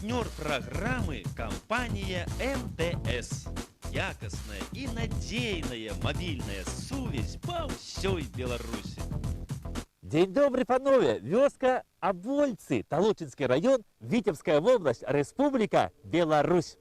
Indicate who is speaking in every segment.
Speaker 1: Партнер программы – компания МТС. Якостная и надейная мобильная сувязь по всей Беларуси.
Speaker 2: День добрый, панове! Вёска Абольцы, Талочинский район, Витебская область, Республика Беларусь.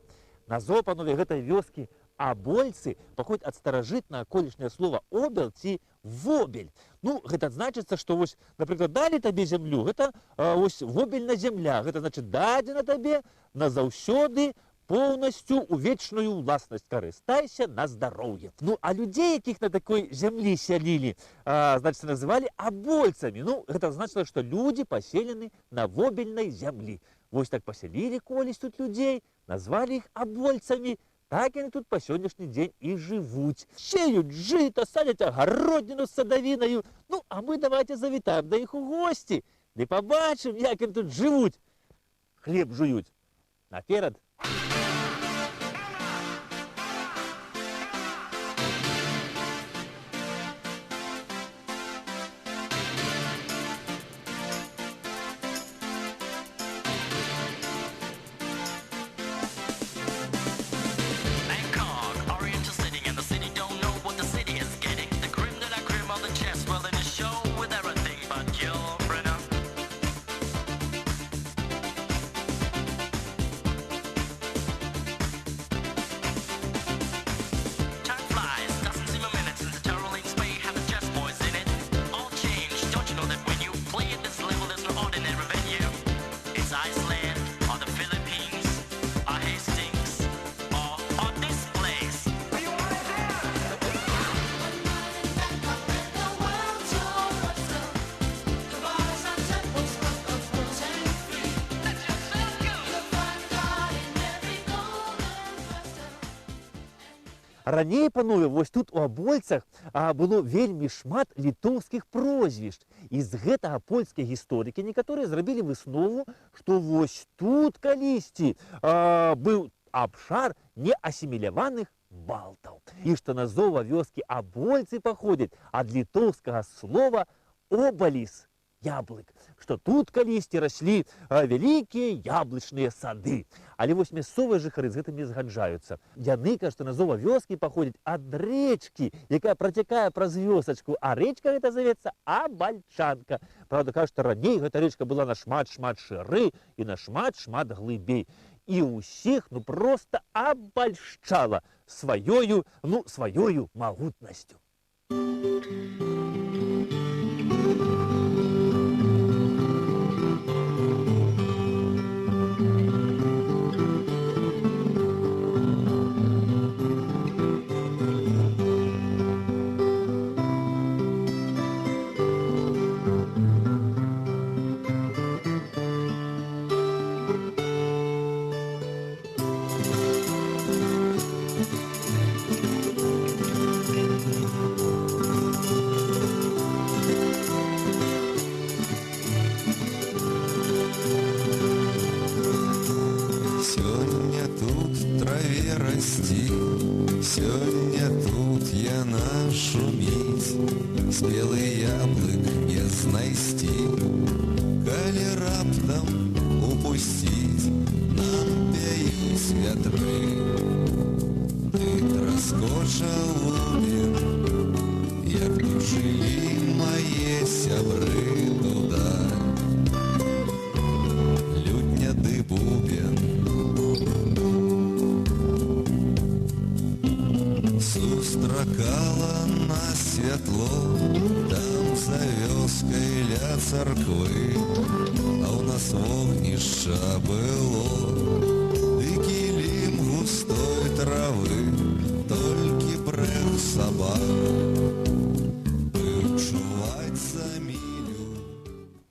Speaker 2: Назва, панове, гэтай вёскі Абольцы паходзіць ад старажытнага колішняе слова обел ці вобель. Ну, гэта значыцца, што вось, напрыклад, далі табе зямлю, гэта вось вобельна земля, гэта значыць дадзена табе назаўсёды, полностью у вечную уласность карыстайся на здоровье. Ну, а людей, якіх на такой землі сялілі, значит, называли абольцами. Ну, это значит, что люди поселены на вобельной землі. Вось так поселили колись тут людей, назвали их абольцами. Так они тут по сегодняшний день и живут. Сеют жито, садят огородину с садовиною. Ну, а мы давайте завитаем до их у гости. Да побачим, як они тут живут. Хлеб жуют. Наперед. Раней, панове, вось тут у Абольцах было вельмі шмат літоўскіх прозвішч. І з гэтага польскія гісторыкі некаторыя зрабілі выснову, што вось тут калісьці быў абшар неасіміляваных балтаў. І што назва вёскі Абольцы паходзіць ад літоўскага слова «обаліс» – яблык, што тут калісьці раслі вялікія яблычныя сады. Але вось мясцовыя жыхары з гэтым не згаджаюцца. Яны кажуць, што назва вёскі паходзіць ад рэчкі, якая працякае праз вёсачку, а рэчка гэта завецца Абальчанка. Правда, кажуць, што раней гэта рэчка была нашмат-шмат шырэй і нашмат-шмат глыбей. І ўсіх, ну, проста абальшчала сваёю магутнасцю.
Speaker 3: Сёння тут яна шуміць, спелы яблык не знайсці, калі раптам упусціць, нам вяюць вятры. Ты раскочаў лубен, як тут жылі мае сябры туда. Лютня ды бубен сустракала нас святло, там за вёскай ля царквы, а ў нас вогнішча было, ды кілім густой травы, толькі брэх сабак быў чуваць за мілю.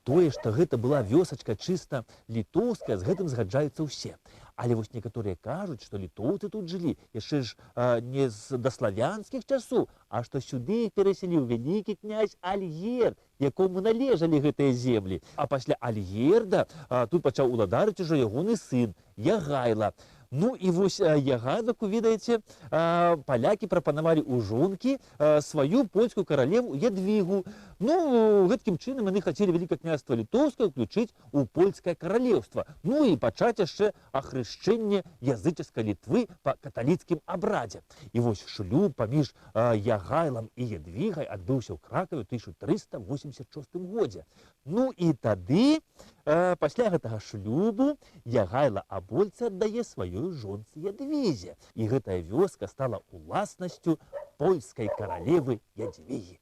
Speaker 2: Тое, што гэта была вёсачка чыста літоўская, з гэтым згаджаюцца ўсе. Але вось некаторыя кажуць, што літоўцы тут жылі яшчэ ж не з даславянскіх часоў, а што сюды перасяліў вялікі князь Альгерд, якому належалі гэтыя землі. А пасля Альгерда тут пачаў уладарыць ужо ягоны сын Ягайла. Ну і вось Ягайлаку, ведаеце, палякі прапанавалі ў жонкі сваю польскую каралеву Ядвігу. Ну, гэткім чынам яны хацелі Вялікае княства Літоўскае ўключыць у польскае каралеўства. Ну і пачаць яшчэ ахрышчэнне язычаскай Літвы па каталіцкім абрадзе. І вось шлюб паміж Ягайлам і Ядвігай адбыўся ў Кракаве ў 1386 годзе. Ну і тады, пасля гэтага шлюбу, Ягайла Абольцы аддае сваёй жонцы Ядвізе. І гэтая вёска стала уласнасцю польскай каралевы Ядвігі.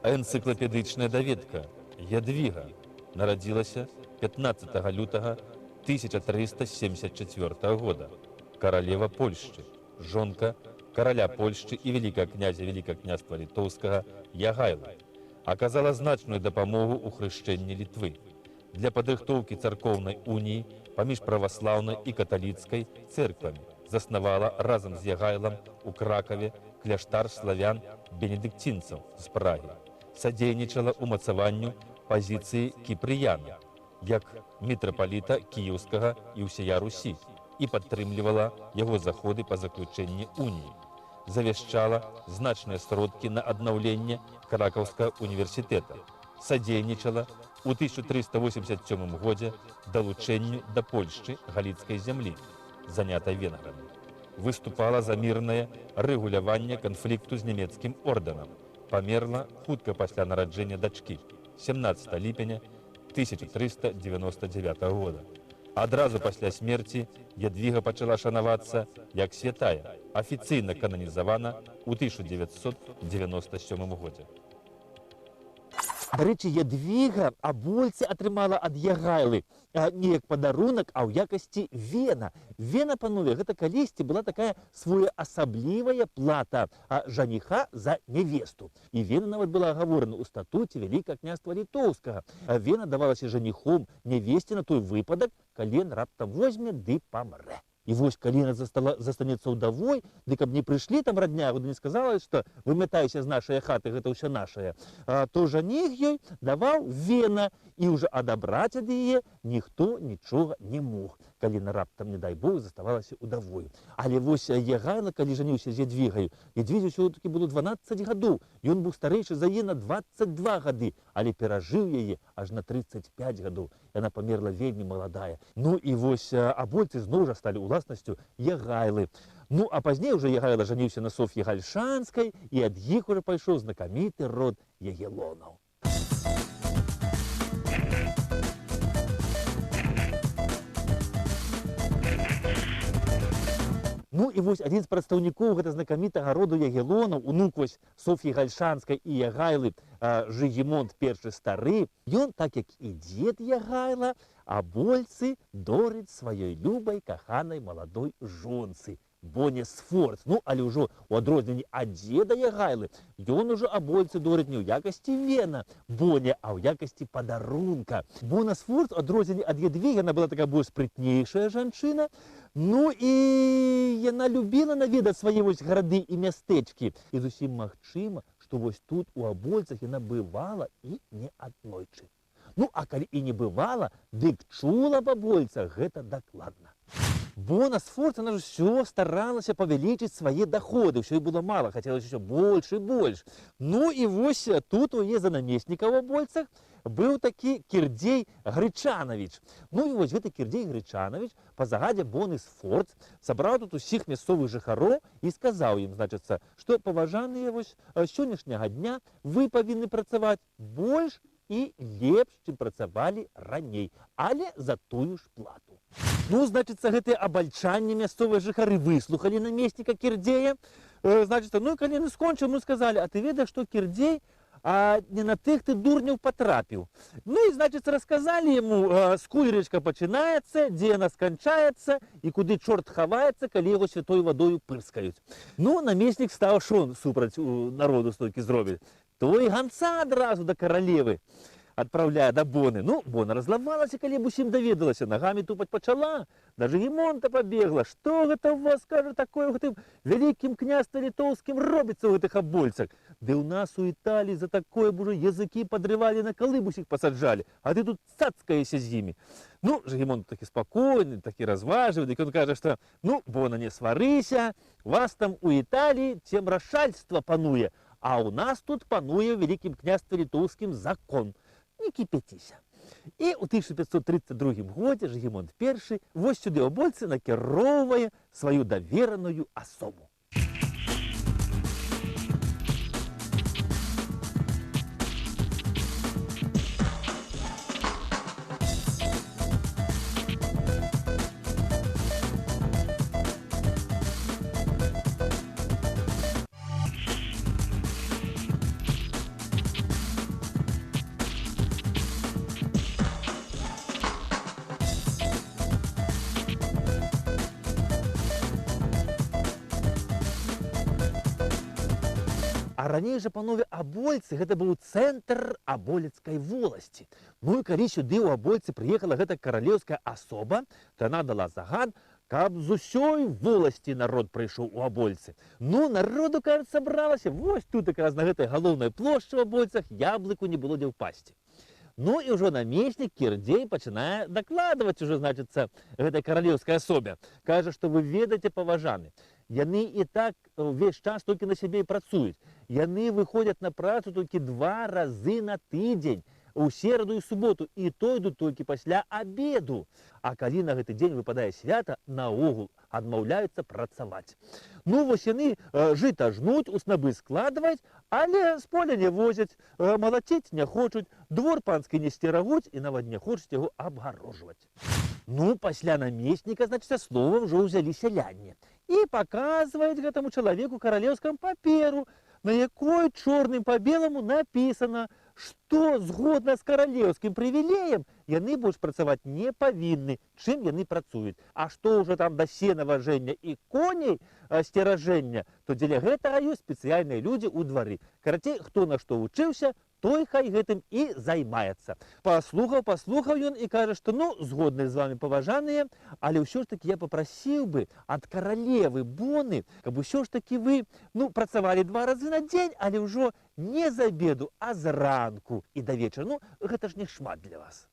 Speaker 4: Энцыклапедычная даведка. Ядвіга нарадзілася 15 лютага 1374 года. Каралева Польшчы, жонка караля Польшчы і вялікага князя Вялікага княства Літоўскага Ягайла. Аказала значную дапамогу ў хрышчэнні Літвы. Для падрыхтоўкі царкоўнай уніі паміж праваслаўнай і каталіцкай цэрквамі заснавала разам з Ягайлам у Кракаве кляштар славян бенедыкцінцаў з Прагі. Садзейнічала ўмацаванню пазіцыі кіпрыяна, як мітрапаліта Кіеўскага і ўсея Русі, і падтрымлівала яго заходы па заключэнні уніі. Завяшчала значныя сродкі на аднаўленне Кракаўскага універсітэта. Садзейнічала у 1387 годзе далучэнню да Польшчы галіцкай зямлі, занятай венграмі. Выступала за мірнае рэгуляванне канфлікту з нямецкім ордэнам. Памерла хутка пасля нараджэння дачкі, 17 ліпеня 1399 года. Адразу пасля смерці Ядвіга пачала шанавацца як святая, афіцыйна кананізавана ў 1997 годзе.
Speaker 2: Дарэчы, Ядвіга Абольцы атрымала ад Ягайлы не як падарунак, а ў якасці вена. Вена, панове, гэта калісьці была такая своеасаблівая плата жаніха за невесту. І вена нават была агаворана ў статуце Вялікага княства Літоўскага. Вена давалася жаніхом невесце на той выпадак, калі ён раптам возьме ды памрэ. І вось, калі яна застанецца ўдавой, ды каб не прыйшлі там радня, куды не сказала, што вымятайся з нашай хаты, гэта ўсё нашае, то жаніх ёй даваў вена, і ўжо адабраць ад яе ніхто нічога не мог, калі на раптам, не дай Бог, заставалася ўдавою. Але вось Ягайла, калі жаніўся з Ядвігаю, Ядвізе ўсё-такі было 12 гадоў, ён быў старэйшы за яе на 22 гады, але перажыў яе аж на 35 гадоў. Яна памерла вельмі маладая. Ну і вось Абольцы зноў жа сталі уласнасцю Ягайлы. Ну а пазней уже Ягайла жаніўся на Соф'і Гальшанскай, і ад іх уже пайшоў знакаміты род Ягелонаў. Ну і вось адзін з прадстаўнікоў гэта знакамітага роду Ягелонаў, унук вось Соф'і Гальшанскай і Ягайлы Жыгімонт I стары, ён, так як і дзед Ягайла, Абольцы дорыць сваёй любай каханай маладой жонцы Боне Сфорц. Ну, але ўжо у адрозненні ад дзеда Ягайлы, ён ужо Абольцы дорыць не ў якасці вена Боне, а ў якасці падарунка. Бона Сфорц, у адрозненні ад Ядвігі, яна была такая больш спрытнейшая жанчына. Ну і яна любіла наведаць свае вось гарады і мястэчкі. І зусім магчыма, што вось тут у Абольцах яна бывала і не аднойчы. Ну, а калі і не бывала, дык чула аб Абольцах гэта дакладна. Бона Сфорц, она же все старалася павялічыць свае доходы, ўсё і было мала, хацелася ўсё больш і больш. Ну і вось тут у яе за намесніка ў Абольцах быў такі Кірдзей Грычанавіч. Ну і вось гэты Кірдзей Грычанавіч па загадзе Боны Сфорц сабраў тут усіх мясцовых жыхароў і сказаў ім, значыцца, што паважаныя вось сённяшняга дня вы павінны працаваць больш і лепш, чым працавалі раней, але за тую ж плату. Ну, значыцца, гэтыя абальчанні мясцовыя жыхары выслухалі намесніка Кірдзея. Значыцца, ну, калі ён скончыў, мы сказалі, а ты ведаеш, што Кірдзей, а не на тых ты дурняў патрапіў. Ну і, значыцца, расказалі яму, скуль рэчка пачынаецца, дзе яна сканчаецца і куды чорт хаваецца, калі яго святой вадою пырскаюць. Ну, намеснік стаў, што супраць народу столькі зробіць? То і ганца адразу да каралевы. адпраўляе да Боны. Ну, Бона разламалася, калі б усім даведалася, нагамі тупаць пачала, да Жыгімонта пабегла. Што гэта ў вас, кажа, такое ў гэтым вялікім княстве літоўскім робіцца ў гэтых абольцах? Ды ў нас у Італіі за такое б ужо языкі падрывалі, на калыбусь іх пасаджалі, а ты тут цацкаешся з імі. Ну, Жыгімонт такі спакойны, такі разважлівы, дык ён кажа, што ну, Бона, не сварыся, у вас там у Італіі цемрашальства пануе, а ў нас тут пануе ў вялікім княстве літоўскім закон. Не кіпяціся. І ў 1532 годзе Жыгімонт I вось сюды ў Абольцы накіроўвае сваю давераную асобу. А раней жа, панове, Абольцы гэта быў цэнтр аболецкай воласці. Ну і калі сюды ў Абольцы прыехала гэта каралеўская асоба, то яна дала загад, каб з усёй воласці народ прыйшоў у Абольцы. Ну, народу, кажется, сабралася вось тут якраз на гэтай галоўнай плошчы ў Абольцах, яблыку не было дзе ўпасці. Ну і ўжо намеснік Кірдзей пачынае дакладваць ужо, значыцца, гэтай каралеўскай асобе. Кажа, што вы ведаеце, паважаны, яны і так увесь час толькі на сябе і працуюць. Яны выходзяць на працу толькі 2 разы на тыдзень, у сераду і суботу, і то ідуць толькі пасля абеду. А калі на гэты дзень выпадае свята, наогул адмаўляюцца працаваць. Ну, вось яны жыта жнуць, у снабы складваюць, але з поля не возяць, малаціць не хочуць, двор панскі не сцерагуць і нават не хочуць яго абгарожваць. Ну, пасля намесніка, значыцца, словам ўжо ўзялі сяляне. І паказваюць гэтаму чалавеку каралеўскаму паперу, на якой чорным па беламу напісана, што згодна з каралеўскім прывілеем яны больш працаваць не павінны, чым яны працуюць. А што ўжо там да сенаважэння і коней сцеражэння, то дзеля гэтага ёсць спецыяльныя людзі ў двары. Карацей, хто на што вучыўся, той хай гэтым і займаецца. Паслухаў ён і кажа, што ну, згодны з вами, паважаныя, але ўсё ж такі я папрасіў бы ад каралевы Боны, каб усё ж такі вы, ну, працавалі 2 разы на дзень, але ўжо не з абеду, а зранку і да вечара. Ну, гэта ж не шмат для вас.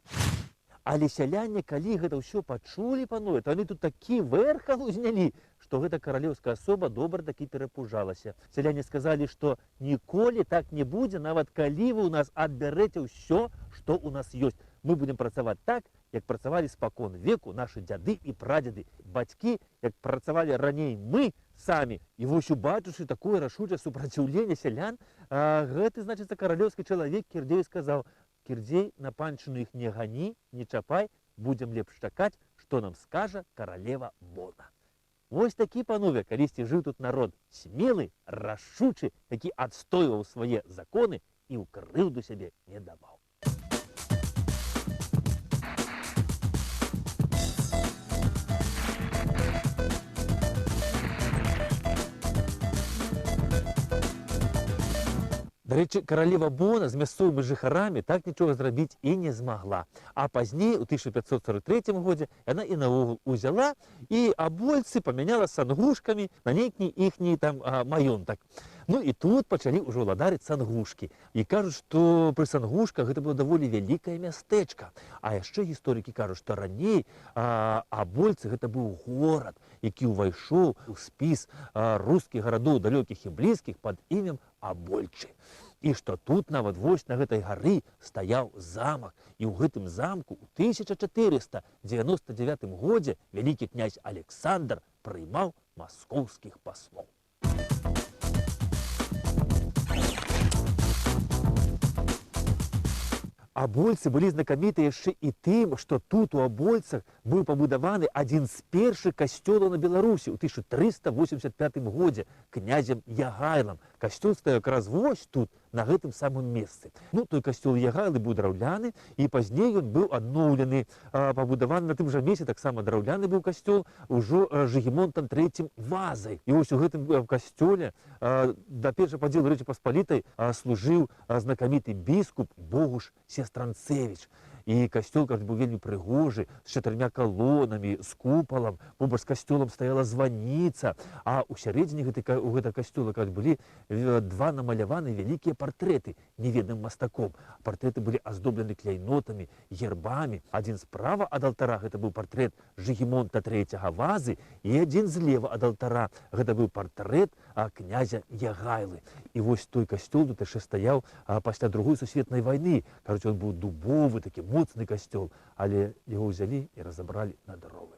Speaker 2: Але сяляне, калі гэта ўсё пачулі, панове, то яны тут такі вэрхал узнялі, што гэта каралеўская асоба добра такі перапужалася. Сяляне сказалі, што ніколі так не будзе, нават калі вы ў нас адбярэце ўсё, што ў нас ёсць. Мы будзем працаваць так, як працавалі спакон веку нашы дзяды і прадзеды, бацькі, як працавалі раней мы самі. І вось, убачыўшы такое рашучае супраціўленне сялян, гэты, значыцца, каралеўскі чалавек Кірдзей сказаў: Кірдзей, на панчыну іх не гані, не чапай, будзем лепш чакаць, што нам скажа каралева Бона. Вось такі, панове, калісьці жыў тут народ смелы, рашучы, які адстойваў свае законы і ў крыўду сябе не даваў. Дарэчы, каралева Бона з мясцовымі жыхарамі так нічога зрабіць і не змагла. А пазней, у 1543 годзе, яна і наогул узяла, і Абольцы памяняла сангушкамі на нейкі іхні там маёнтак. Ну і тут пачалі ўжо владарыць сангушкі. І кажуць, што пры сангушках гэта было даволі вялікае мястэчка. А яшчэ гісторыкі кажуць, што раней Абольцы гэта быў горад, які ўвайшоў у спіс рускіх гарадоў далёкіх і блізкіх пад імем Абольчы. І што тут нават вось на гэтай гары стаяў замак. І ў гэтым замку ў 1499 годзе вялікі князь Александр прыймаў маскоўскіх паслоў. Абольцы былі знакаміты яшчэ і тым, што тут у Абольцах быў пабудаваны адзін з першых касцёлаў на Беларусі ў 1385 годзе князем Ягайлам. Касцёл стаяў якраз вось тут, на гэтым самым месцы. Ну, той касцёл Ягайлы быў драўляны, і пазней ён быў адноўлены, пабудаваны на тым жа месцы, таксама драўляны быў касцёл ужо Жыгімонтам III Вазай. І вось у гэтым касцёле да першай падзелу Рэчы Паспалітай служыў знакаміты біскуп Богуш Сестранцевіч. І касцёл, кажуць, быў вельмі прыгожы, з 4 калонамі, з купалам, побач з касцёлам стаяла званіца, а ў сярэдзіне у гэтага касцёла, кажуць, былі 2 намаляваны вялікія партрэты неведомым мастаком. Партрэты былі аздоблены кляйнотамі, гербамі. Адзін справа ад алтара гэта быў партрэт Жыгімонта III Вазы, і адзін злева ад алтара гэта быў партрэт князя Ягайлы. І вось той касцёл тут яшчэ стаяў пасля Другой сусветнай вайны. Кажуць, ён быў дубовы, такі моцны касцёл, але яго ўзялі і разабралі на дровы.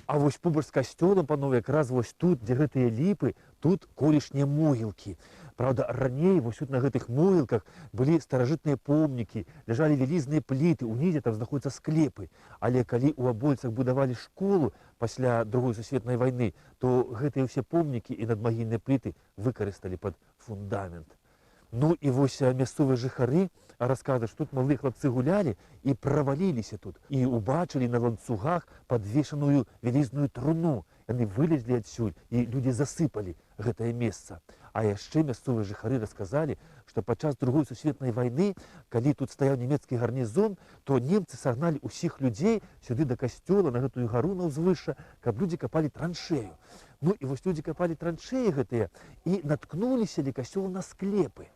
Speaker 2: А вось побач з касцёлам, панове, якраз вось тут, дзе гэтыя ліпы, тут колішнія могілкі. Праўда, раней вось тут на гэтых могілках былі старажытныя помнікі, ляжалі вялізныя пліты, унізе там знаходзяцца склепы. Але калі ў Абольцах будавалі школу пасля Другой сусветнай вайны, то гэтыя ўсе помнікі і надмагільныя пліты выкарысталі пад фундамент. Ну і вось мясцовыя жыхары расказваюць, што тут малыя хлапцы гулялі і праваліліся тут. І убачылі на ланцугах падвешаную вялізную труну. Яны вылезлі адсюль, і людзі засыпалі гэтае месца. А яшчэ мясцовыя жыхары расказалі, што падчас Другой сусветнай вайны, калі тут стаяў нямецкі гарнізон, то немцы сагналі ўсіх людзей сюды да касцёла, на гэтую гару на ўзвышша, каб людзі капалі траншею. Ну і вось людзі капалі траншеі гэтыя і наткнуліся ля касцёла на склепы.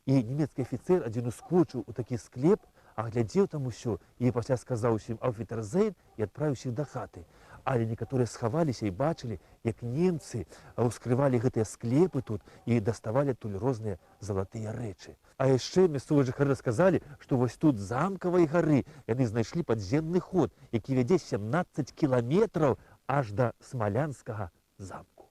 Speaker 2: І нямецкі афіцэр адзін ускочыў у такі склеп, аглядзеў там усё і пасля сказаў усім «Auf Wiedersehen» і адправіўся да хаты. Але некаторыя схаваліся і бачылі, як немцы ускрывалі гэтыя склепы тут і даставалі адтуль розныя залатыя рэчы. А яшчэ мясцовыя жыхары расказалі, што вось тут з замкавай гары яны знайшлі падземны ход, які вядзе 17 кіламетраў аж да Смалянскага замку.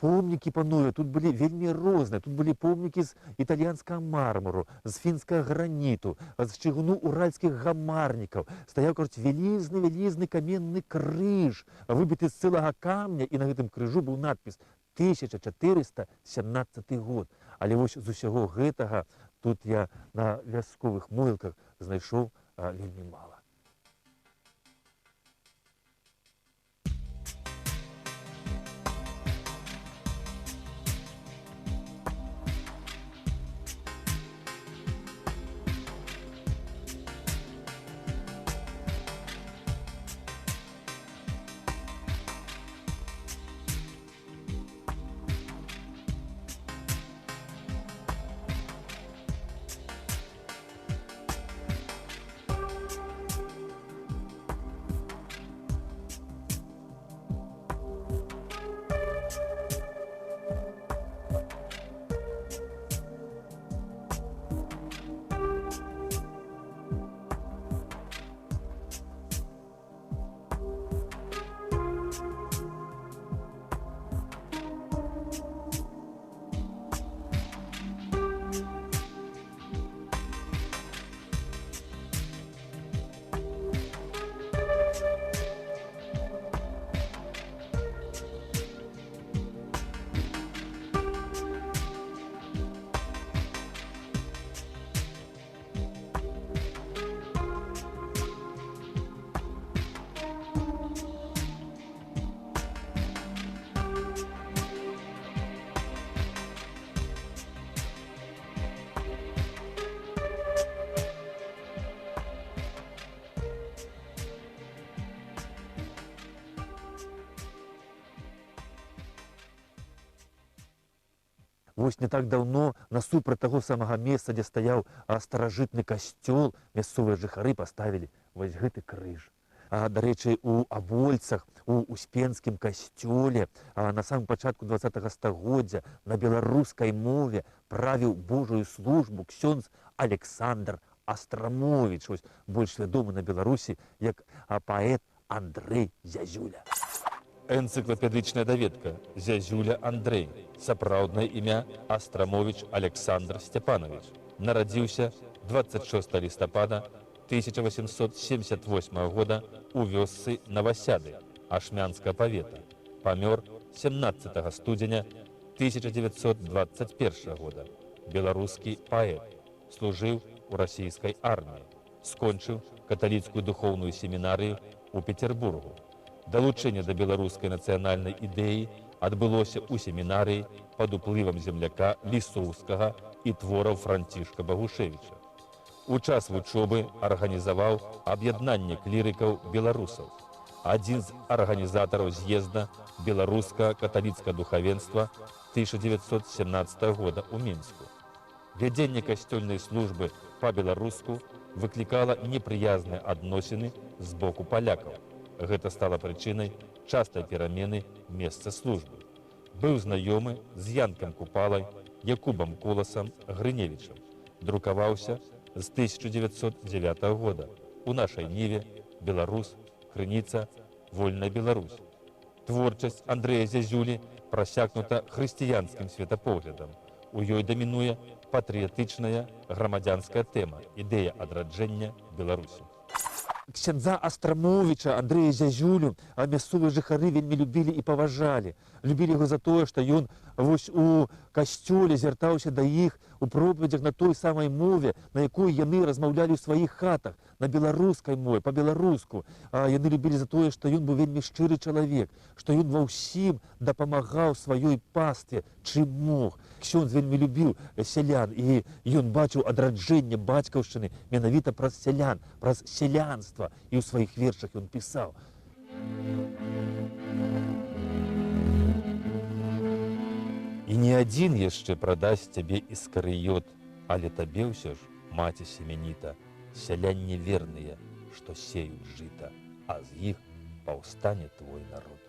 Speaker 2: Помнікі, панове, тут былі вельмі розныя. Тут былі помнікі з італьянскага мармуру, з фінскага граніту, з чыгуну уральскіх гамарнікаў. Стаяў, кажуць, вялізны каменны крыж, выбіты з цэлага камня, і на гэтым крыжу быў надпіс 1417 год. Але вось з усяго гэтага тут я на вясковых могілках знайшоў вельмі мала. Вось не так даўно насупраць таго самага месца, дзе стаяў старажытны касцёл, мясцовыя жыхары паставілі вось гэты крыж. Дарэчы, у Абольцах, у Успенскім касцёле на самым пачатку 20-го стагоддзя на беларускай мове правіў Божую службу ксёндз Александр Астрамовіч, больш вядомы на Беларусі як паэт Андрэй Зязюля.
Speaker 4: Энцыклапедычная даведка Зязюля Андрэй, сапраўднае імя Астрамовіч Александр Сцяпанович. Нарадзіўся 26 лістапада 1878 года у вёсцы Новосяды Ашмянскага павета. Памёр 17 студзеня 1921 года. Беларускі паэт. Служыў у расійскай арміі. Скончыў каталіцкую духоўную семінарыю у Петербургу. Далучэнне да беларускай нацыянальнай ідэі адбылося ў семінарыі пад уплывам земляка Лісоўскага і твораў Францішка Багушевіча. У час вучобы арганізаваў аб'яднанне клірыкаў беларусаў. Адзін з арганізатараў з'езда беларуска-каталіцкага духавенства 1917 года ў Мінску. Вядзенне касцёльнай службы па-беларуску выклікала непрыязныя адносіны з боку палякаў. Гэта стала прычынай частай перамены месца службы. Быў знаёмы з Янкам Купалай, Якубам Коласам, Грыневічам. Друкаваўся з 1909 года. У нашай Ніве, Беларус, Крыніца, Вольная Беларусь. Творчасць Андрэя Зязюлі прасякнута хрысціянскім светапоглядам. У ёй дамінуе патрыятычная грамадзянская тэма, ідэя адраджэння Беларусі.
Speaker 2: Ксяндза Астрамовіча, Андрэя Зязюлю мясцовыя жыхары вельмі любілі і паважалі. Любілі яго за тое, што ён вось у касцёле звяртаўся да іх у пропаведзях на той самай мове, на якой яны размаўлялі ў сваіх хатах, на беларускай мове, па-беларуску. Яны любілі за тое, што ён быў вельмі шчыры чалавек, што ён ва ўсім дапамагаў сваёй пастве, чым мог. Ксёндз вельмі любіў сялян, і ён бачыў адраджэнне бацькаўшчыны менавіта праз сялян, праз сялянства, і ў сваіх вершах ён пісаў.
Speaker 4: І не адзін яшчэ прадасць цябе іскарыёт, але табе ўсё ж, маці семеніта, сялянне верныя, што сеюць жыта, а з іх паўстане твой народ.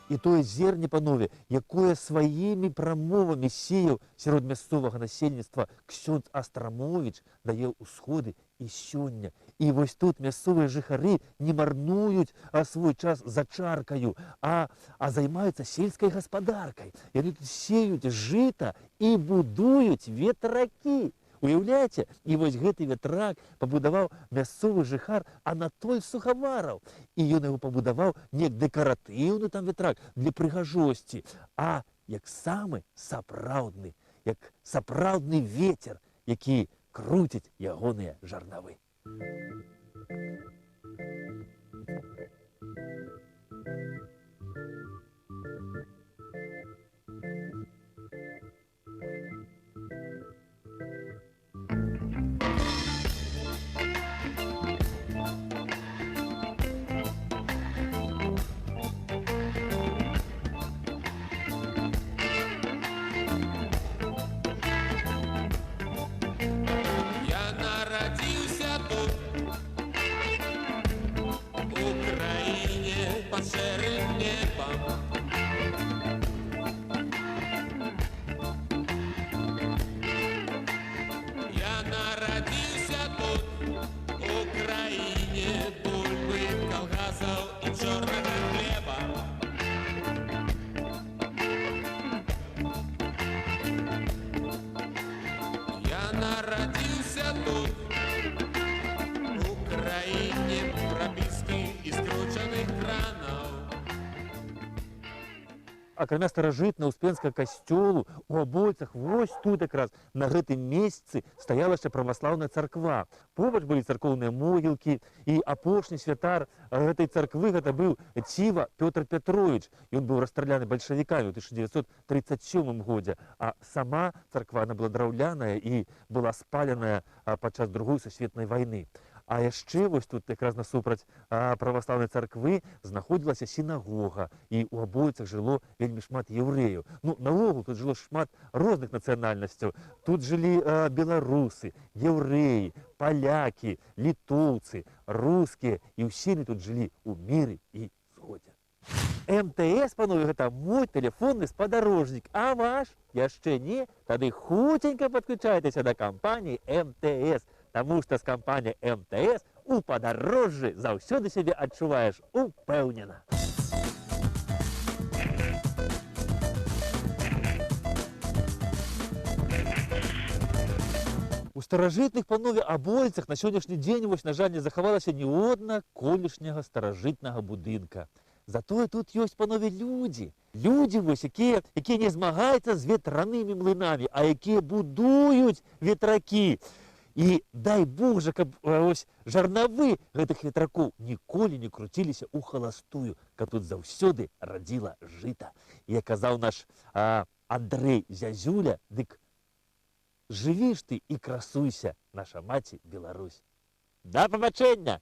Speaker 2: І тое зерне, панове, якое сваімі прамовамі сеяў сярод мясцовага насельніцтва ксёндз Астрамовіч, дае ўсходы і сёння. І вось тут мясцовыя жыхары не марнуюць свой час за чаркаю, а займаюцца сельскай гаспадаркай. Яны тут сеюць жыта і будуюць ветракі. Уяўляеце? І вось гэты ветрак пабудаваў мясцовы жыхар Анатоль Сухавараў. І ён яго пабудаваў не як дэкаратыўны там ветрак для прыгажосці, а як самы сапраўдны, як сапраўдны вецер, які круціць ягоныя жарнавы. Акрамя старажытна-успенскага касцёлу, у Абольцах вось тут якраз на гэтым месцы стаяла яшчэ праваслаўная царква. Побач былі царкоўныя могілкі, і апошні святар гэтай царквы гэта быў Ціва Пётр Пятровіч. Ён быў расстраляны бальшавікамі ў 1937 годзе, а сама царква была драўляная і была спаленая падчас Другой сусветнай вайны. А яшчэ вось тут якраз насупраць праваслаўнай царквы знаходзілася сінагога, і ў Абольцах жыло вельмі шмат яўрэяў. Ну, наогул тут жыло шмат розных нацыянальнасцяў. Тут жылі беларусы, яўрэі, палякі, літоўцы, рускія, і ўсе яны тут жылі ў міры і згодзе. МТС, панове, гэта мой тэлефонны спадарожнік, а ваш яшчэ не? Тады хуценька падключайтеся да кампаніі МТС, таму што з кампаніяй МТС у падарожжы заўсёды сябе адчуваеш упэўнена. У старажытных, панове, Абольцах на сённяшні дзень, вось, на жаль, не захавалася ні одна колішняга старажытнага будынка. Затое тут ёсць, панове, людзі. Людзі, вось, якія не змагаюцца з ветранымі млынамі, а якія будуюць ветракі. І дай Бог жа, каб ось жарнавы гэтых ветракоў ніколі не круціліся ў халастую, каб тут заўсёды радзіла жыта. І як казаў наш Андрэй Зязюля, дык жыві ж ты і красуйся, наша маці Беларусь. Да пабачэння!